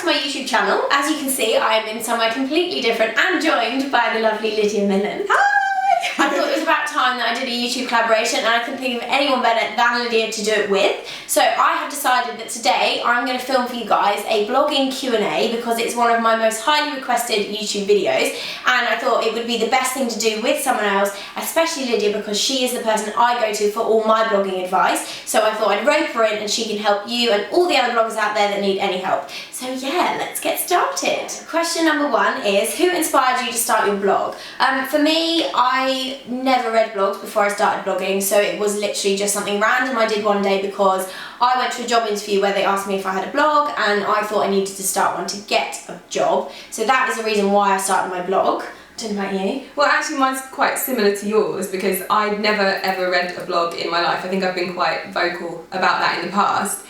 my YouTube channel. As you can see, I am in somewhere completely different and joined by the lovely Lydia Millen. Hi! I thought it was about time that I did a YouTube collaboration, and I couldn't think of anyone better than Lydia to do it with. So I have decided that today I'm going to film for you guys a blogging Q&A because it's one of my most highly requested YouTube videos, and I thought it would be the best thing to do with someone else, especially Lydia, because she is the person I go to for all my blogging advice. So I thought I'd rope her in and she can help you and all the other bloggers out there that need any help. So yeah, let's get started. Question number 1 is, who inspired you to start your blog? For me, I never read blogs before I started blogging, so it was literally just something random I did one day because I went to a job interview where they asked me if I had a blog, and I thought I needed to start one to get a job. So that is the reason why I started my blog. Don't know about you? Well, actually mine's quite similar to yours because I'd never ever read a blog in my life. I think I've been quite vocal about that in the past.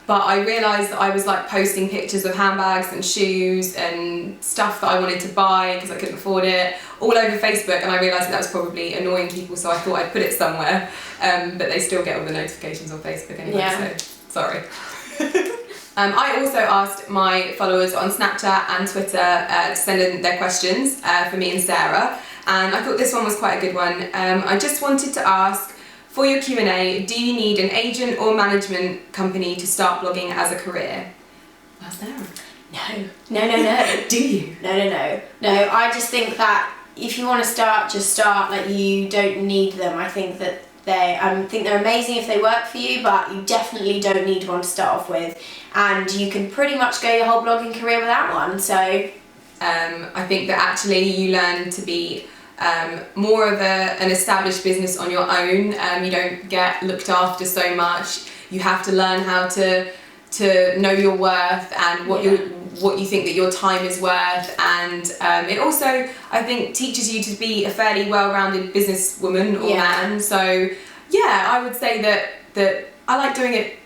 But I realised that I was like posting pictures of handbags and shoes and stuff that I wanted to buy because I couldn't afford it all over Facebook, and I realised that was probably annoying people, so I thought I'd put it somewhere. But they still get all the notifications on Facebook anyway, so sorry. I also asked my followers on Snapchat and Twitter to send in their questions for me and Sarah, and I thought this one was quite a good one. I just wanted to ask, for your Q&A, do you need an agent or management company to start blogging as a career? Well, Sarah. No. Do you? No. I just think that if you want to start, just start. Like, you don't need them. I think that they're amazing if they work for you, but you definitely don't need one to start off with, and you can pretty much go your whole blogging career without one. So I think that actually you learn to be more of an established business on your own. You don't get looked after so much. You have to learn how to know your worth and what you think that your time is worth, and it also, I think, teaches you to be a fairly well-rounded businesswoman or man. So yeah, I would say that I like doing it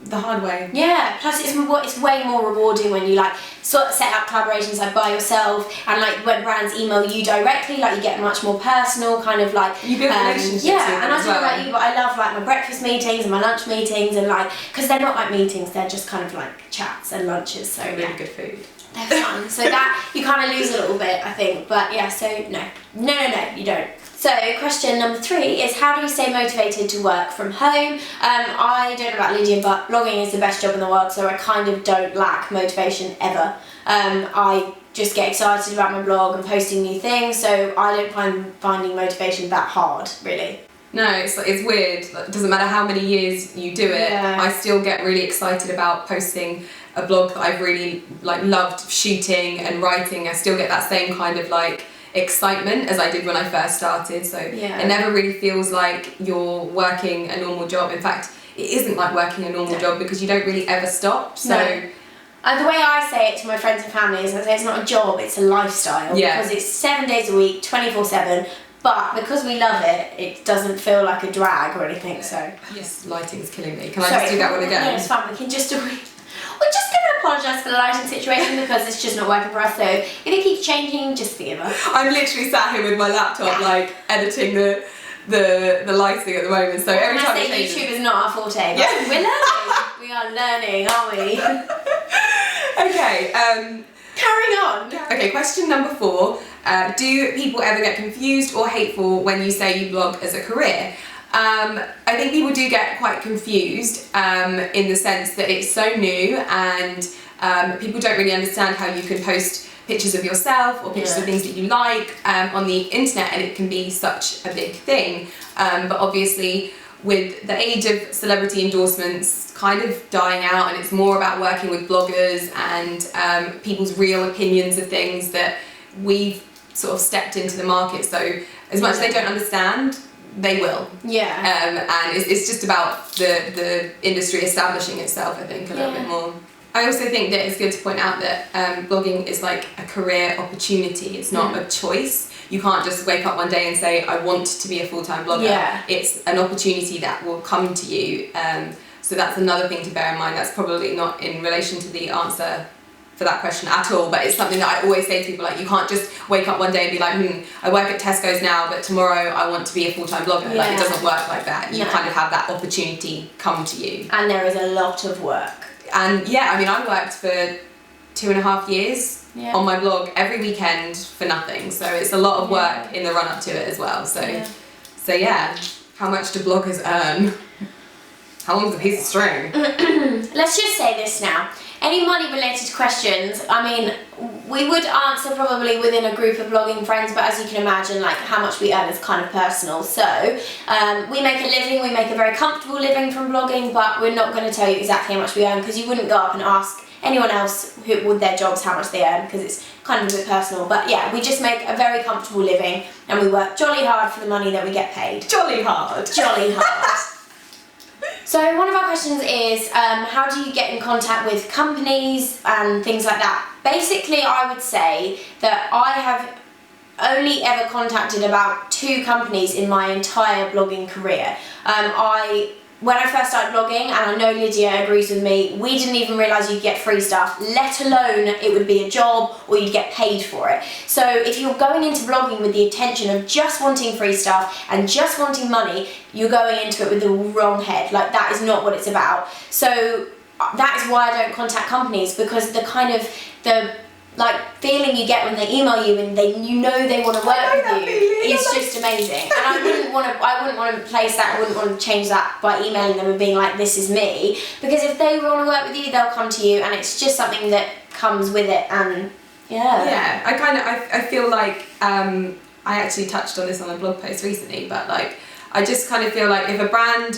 the hard way. Yeah, plus it's way more rewarding when you like sort of set up collaborations like by yourself, and like when brands email you directly, like you get much more personal, kind of like you build relationships. Yeah, and I don't know about you, but I love like my breakfast meetings and my lunch meetings, and like, because they're not like meetings, they're just kind of like chats and lunches. So really good food. They're fun. So that you kind of lose a little bit, I think. But yeah, so no, you don't. So question number 3 is, how do you stay motivated to work from home? I don't know about Lydia, but blogging is the best job in the world, so I kind of don't lack motivation ever. I just get excited about my blog and posting new things, so I don't find finding motivation that hard, really. No, it's weird. It doesn't matter how many years you do it. Yeah. I still get really excited about posting a blog that I've really loved shooting and writing. I still get that same kind of excitement as I did when I first started. So it never really feels like you're working a normal job. In fact, it isn't like working a normal job because you don't really ever stop. So. And the way I say it to my friends and family is I say it's not a job, it's a lifestyle. Yeah. Because it's 7 days a week, 24/7. But because we love it, it doesn't feel like a drag or anything. So yes, lighting's killing me. Can I just do that one again? No, it's fine. We can just do it. We're just going to apologise for the lighting situation because it's just not working for us. So if it keeps changing, just forgive us. I'm literally sat here with my laptop, editing the lighting at the moment. So every time it changes. YouTube is not our forte, but we're learning. We are learning, aren't we? Okay. Carrying on. Okay, question number 4. Do people ever get confused or hateful when you say you blog as a career? I think people do get quite confused in the sense that it's so new, and people don't really understand how you can post pictures of yourself or pictures of things that you like on the internet, and it can be such a big thing. But obviously, with the age of celebrity endorsements kind of dying out, and it's more about working with bloggers and people's real opinions of things, that we've sort of stepped into the market. So as much as they don't understand, they will. Yeah. And it's just about the industry establishing itself, I think, a little bit more. I also think that it's good to point out that blogging is like a career opportunity. It's not a choice. You can't just wake up one day and say, I want to be a full-time blogger. Yeah. It's an opportunity that will come to you. So that's another thing to bear in mind. That's probably not in relation to the answer for that question at all, but it's something that I always say to people, like, you can't just wake up one day and be like, I work at Tesco's now, but tomorrow I want to be a full-time blogger. Yeah. Like, it doesn't work like that. You No. kind of have that opportunity come to you. And there is a lot of work. And yeah, I mean, I worked for 2.5 years on my blog every weekend for nothing. So it's a lot of work in the run up to it as well. So yeah, how much do bloggers earn? How long's a piece of string? Let's just say this now. Any money related questions, I mean, we would answer probably within a group of blogging friends, but as you can imagine, like how much we earn is kind of personal. So we make a living, we make a very comfortable living from blogging, but we're not going to tell you exactly how much we earn, because you wouldn't go up and ask anyone else who with their jobs how much they earn, because it's kind of a bit personal. But yeah, we just make a very comfortable living and we work jolly hard for the money that we get paid. Jolly hard. Jolly hard. So one of our questions is, how do you get in contact with companies and things like that? Basically, I would say that I have only ever contacted about 2 companies in my entire blogging career. When I first started blogging, and I know Lydia agrees with me, we didn't even realise you'd get free stuff, let alone it would be a job or you'd get paid for it. So if you're going into blogging with the intention of just wanting free stuff and just wanting money, you're going into it with the wrong head. Like, that is not what it's about. So that is why I don't contact companies, because the kind of feeling you get when they email you and you know they want to work with you is just amazing. And I wouldn't want to replace that. I wouldn't want to change that by emailing them and being like, this is me, because if they want to work with you, they'll come to you, and it's just something that comes with it. And I feel like I actually touched on this on a blog post recently, but like I just kind of feel like if a brand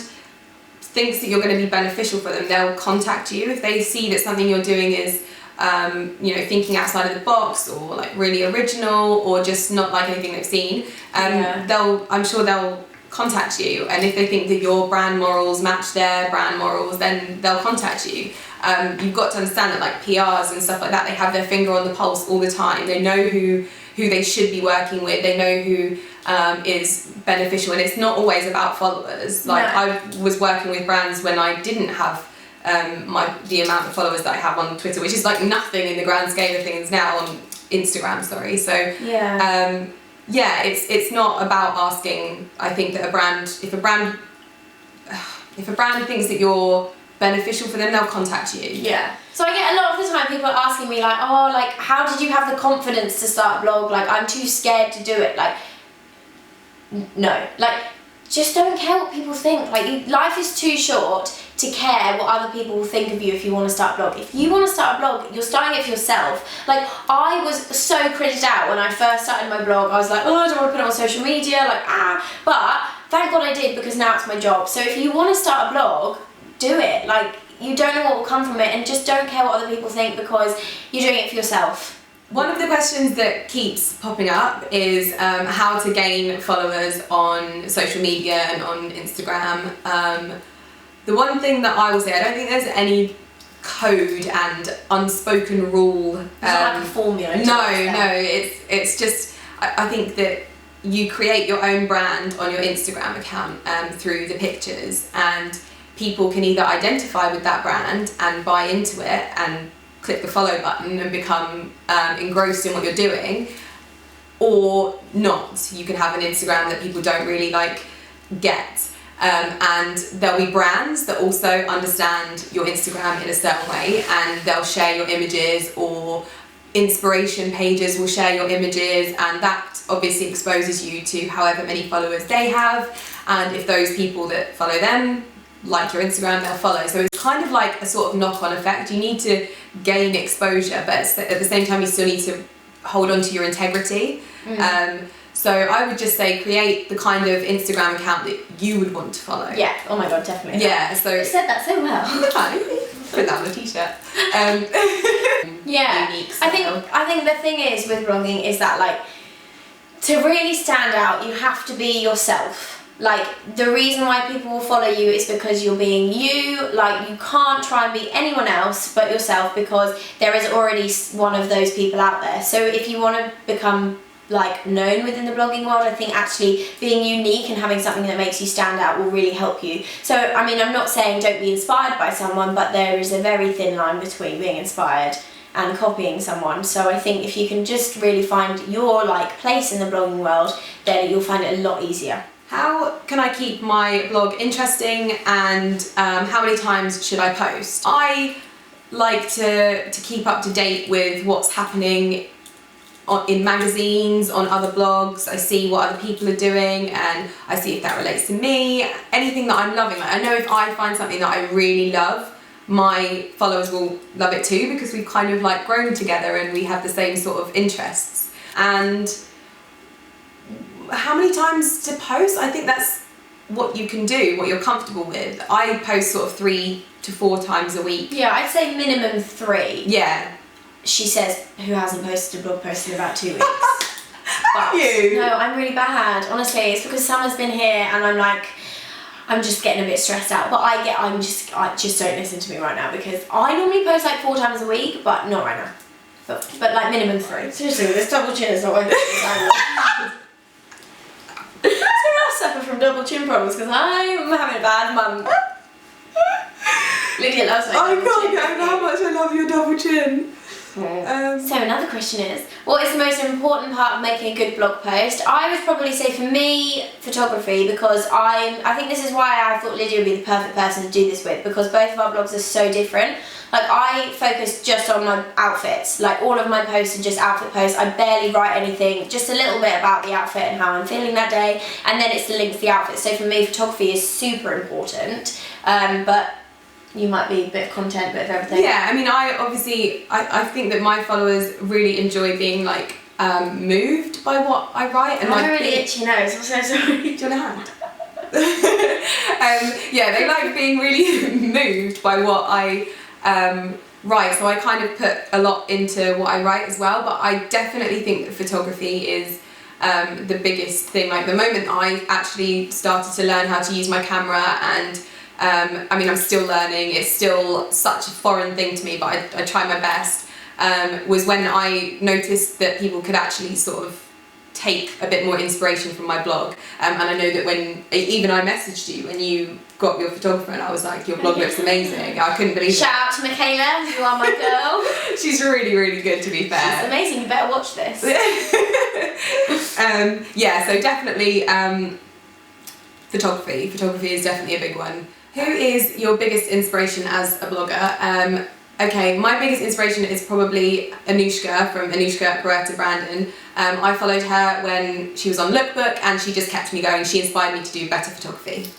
thinks that you're going to be beneficial for them, they'll contact you. If they see that something you're doing is thinking outside of the box, or like really original, or just not like anything they've seen, I'm sure they'll contact you. And if they think that your brand morals match their brand morals, then they'll contact you. You've got to understand that like PRs and stuff like that, they have their finger on the pulse all the time. They know who they should be working with. They know who is beneficial, and it's not always about followers. Like, I was working with brands when I didn't have the amount of followers that I have on Twitter, which is like nothing in the grand scale of things now, on Instagram, sorry. So it's not about asking. I think that if a brand thinks that you're beneficial for them, they'll contact you. Yeah. So I get a lot of the time people are asking me like, oh, like, how did you have the confidence to start a blog? Like, I'm too scared to do it. Like, no, like, just don't care what people think. Like, life is too short to care what other people will think of you if you want to start a blog. If you want to start a blog, you're starting it for yourself. Like, I was so cringed out when I first started my blog. I was like, oh, I don't want to put it on social media, but thank God I did, because now it's my job. So if you want to start a blog, do it. Like, you don't know what will come from it, and just don't care what other people think, because you're doing it for yourself. One of the questions that keeps popping up is how to gain followers on social media and on Instagram. The one thing that I will say, I don't think there's any code and unspoken rule. It's not like a formula. No, it's just, I think that you create your own brand on your Instagram account through the pictures, and people can either identify with that brand and buy into it and click the follow button and become engrossed in what you're doing, or not. You can have an Instagram that people don't really get. And there'll be brands that also understand your Instagram in a certain way, and they'll share your images, or inspiration pages will share your images, and that obviously exposes you to however many followers they have, and if those people that follow them like your Instagram, they'll follow. So it's kind of like a sort of knock-on effect. You need to gain exposure, but at the same time you still need to hold on to your integrity. So I would just say create the kind of Instagram account that you would want to follow. Yeah, oh my god, definitely. Yeah, so... You said that so well. Put that on a t-shirt. Yeah, unique style. I think the thing is with blogging is that, like, to really stand out, you have to be yourself. Like, the reason why people will follow you is because you're being you. Like, you can't try and be anyone else but yourself, because there is already one of those people out there. So if you want to become known within the blogging world, I think actually being unique and having something that makes you stand out will really help you. So I mean, I'm not saying don't be inspired by someone, but there is a very thin line between being inspired and copying someone. So I think if you can just really find your place in the blogging world, then you'll find it a lot easier. How can I keep my blog interesting, and how many times should I post? I like to keep up to date with what's happening in magazines, on other blogs. I see what other people are doing and I see if that relates to me. Anything that I'm loving. Like, I know if I find something that I really love, my followers will love it too, because we've kind of like grown together and we have the same sort of interests. And how many times to post? I think that's what you can do, what you're comfortable with. I post sort of 3 to 4 times a week. Yeah, I'd say minimum 3. Yeah. She says, who hasn't posted a blog post in about 2 weeks? Have you? No, I'm really bad. Honestly, it's because summer's been here and I'm just getting a bit stressed out. But I just don't listen to me right now, because I normally post like 4 times a week, but not right now. But like minimum 3. Seriously, this double chin is not working. So I suffer from double chin problems because I'm having a bad month. Lydia loves my double chin. I can't get over how much I love your double chin. So another question is, what is the most important part of making a good blog post? I would probably say for me, photography, because I think this is why I thought Lydia would be the perfect person to do this with, because both of our blogs are so different. Like, I focus just on my outfits. Like, all of my posts are just outfit posts. I barely write anything, just a little bit about the outfit and how I'm feeling that day, and then it's the link to the outfit. So for me, photography is super important, but you might be a bit of content, bit of everything. Yeah, I mean, I think that my followers really enjoy being like moved by what I write. And I like, have a really itchy nose, I'm so sorry. Do you want a hand? Yeah, they like being really moved by what I write, so I kind of put a lot into what I write as well, but I definitely think that photography is the biggest thing. Like, the moment I actually started to learn how to use my camera, and I mean, I'm still learning, it's still such a foreign thing to me, but I try my best, was when I noticed that people could actually sort of take a bit more inspiration from my blog, and I know that when even I messaged you when you got your photographer and I was like, your blog looks amazing, I couldn't believe it. Shout out to Michaela, you are my girl. She's really, really good, to be fair. She's amazing, you better watch this. Yeah, so definitely photography is definitely a big one. Who is your biggest inspiration as a blogger? Okay, my biggest inspiration is probably Anushka from Anushka Beretta Brandon. I followed her when she was on Lookbook and she just kept me going. She inspired me to do better photography.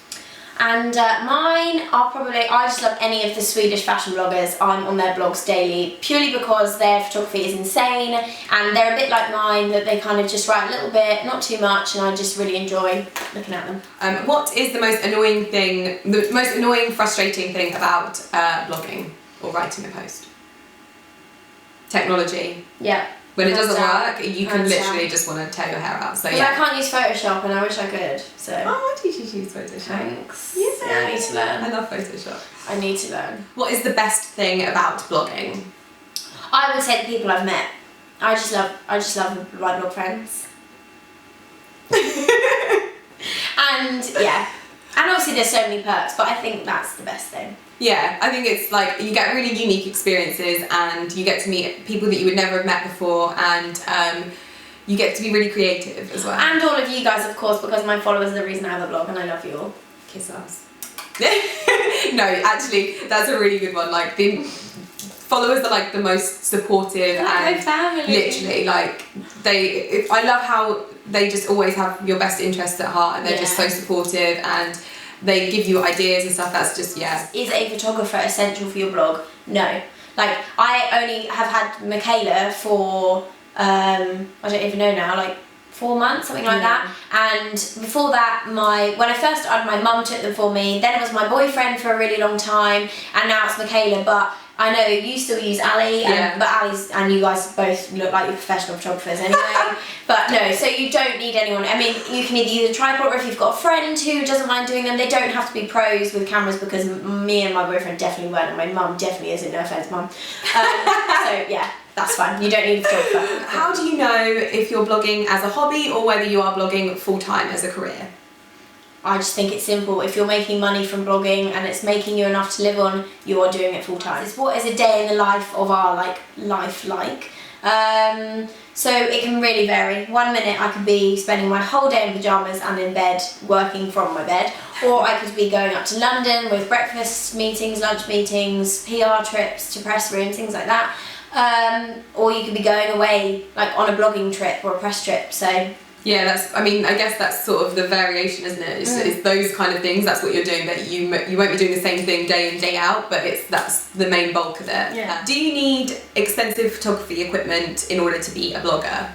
And mine are probably, I just love any of the Swedish fashion bloggers. I'm on their blogs daily purely because their photography is insane and they're a bit like mine, that they kind of just write a little bit, not too much, and I just really enjoy looking at them. What is the most annoying, frustrating thing about blogging or writing a post? Technology. Yeah. When it doesn't work, you can literally just want to tear your hair out. So yeah. I can't use Photoshop and I wish I could. So. Oh, why do you use Photoshop? Thanks. Yes. Yeah, I need to learn. I love Photoshop. I need to learn. What is the best thing about blogging? I would say the people I've met. I just love my blog friends. And yeah. And obviously there's so many perks, but I think that's the best thing. Yeah, I think it's like you get really unique experiences and you get to meet people that you would never have met before, and you get to be really creative as well. And all of you guys, of course, because my followers are the reason I have a blog, and I love you all. Kiss us. No, actually, that's a really good one. Like, the followers are like the most supportive, like and my family. Literally, like I love how they just always have your best interests at heart, and they're just so supportive, and they give you ideas and stuff. That's just, yeah. Is a photographer essential for your blog? No. Like, I only have had Michaela for, I don't even know now, like 4 months, something like that. And before that, when I first started, my mum took them for me. Then it was my boyfriend for a really long time, and now it's Michaela. But I know you still use Ali, but Ali's, and you guys both look like you're professional photographers anyway. But no, so you don't need anyone. I mean, you can either use a tripod, or if you've got a friend who doesn't mind doing them, they don't have to be pros with cameras, because me and my boyfriend definitely weren't, and my mum definitely isn't, no offence, mum. So yeah, that's fine. You don't need a photographer. How do you know if you're blogging as a hobby or whether you are blogging full-time as a career? I just think it's simple. If you're making money from blogging and it's making you enough to live on, you are doing it full time. It's what is a day in the life of our life like. So it can really vary. 1 minute I could be spending my whole day in pyjamas and in bed working from my bed, or I could be going up to London with breakfast meetings, lunch meetings, PR trips to press rooms, things like that. Or you could be going away like on a blogging trip or a press trip. So yeah, I guess that's sort of the variation, isn't it? It's those kind of things. That's what you're doing. That you won't be doing the same thing day in, day out, but that's the main bulk of it. Yeah. Do you need expensive photography equipment in order to be a blogger?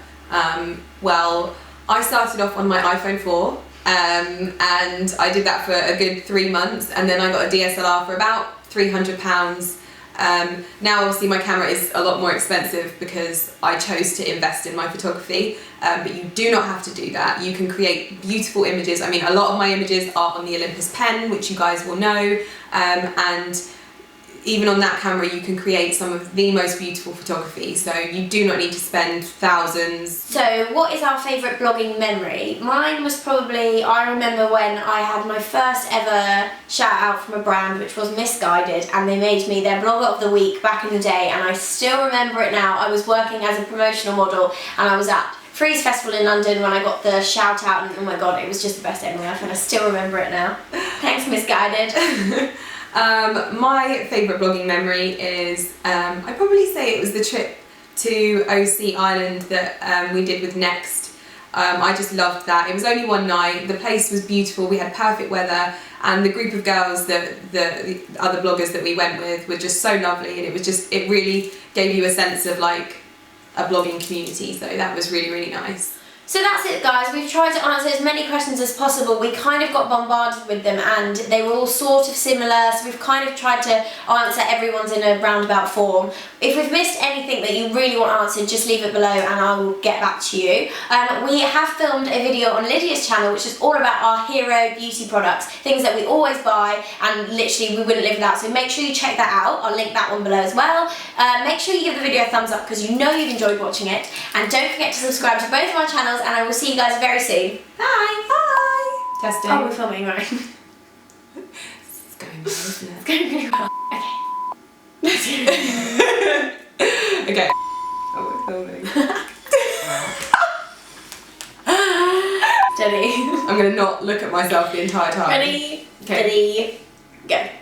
Well, I started off on my iPhone 4, and I did that for a good 3 months, and then I got a DSLR for about £300. Now obviously my camera is a lot more expensive because I chose to invest in my photography, but you do not have to do that. You can create beautiful images. I mean, a lot of my images are on the Olympus pen, which you guys will know, and even on that camera you can create some of the most beautiful photography, so you do not need to spend thousands. So what is our favourite blogging memory? Mine was probably, I remember when I had my first ever shout out from a brand, which was Misguided, and they made me their blogger of the week back in the day, and I still remember it now. I was working as a promotional model and I was at Freeze Festival in London when I got the shout out, and oh my god, it was just the best day of my life, and I still remember it now. Thanks Misguided. My favourite blogging memory is, I'd probably say it was the trip to OC Island that we did with Next. I just loved that. It was only one night, the place was beautiful, we had perfect weather, and the group of girls, the other bloggers that we went with were just so lovely, and it really gave you a sense of like a blogging community, so that was really, really nice. So that's it guys, we've tried to answer as many questions as possible. We kind of got bombarded with them and they were all sort of similar, so we've kind of tried to answer everyone's in a roundabout form. If we've missed anything that you really want answered, just leave it below and I will get back to you. We have filmed a video on Lydia's channel which is all about our hero beauty products, things that we always buy and literally we wouldn't live without, so make sure you check that out. I'll link that one below as well. Make sure you give the video a thumbs up because you know you've enjoyed watching it, and don't forget to subscribe to both of our channels, and I will see you guys very soon. Bye! Bye! Testing. Oh, we're filming, right? It's going well, isn't it? It's going pretty well. Okay. Okay. Oh, we're filming. Steady. I'm going to not look at myself the entire time. Ready, okay. steady, go.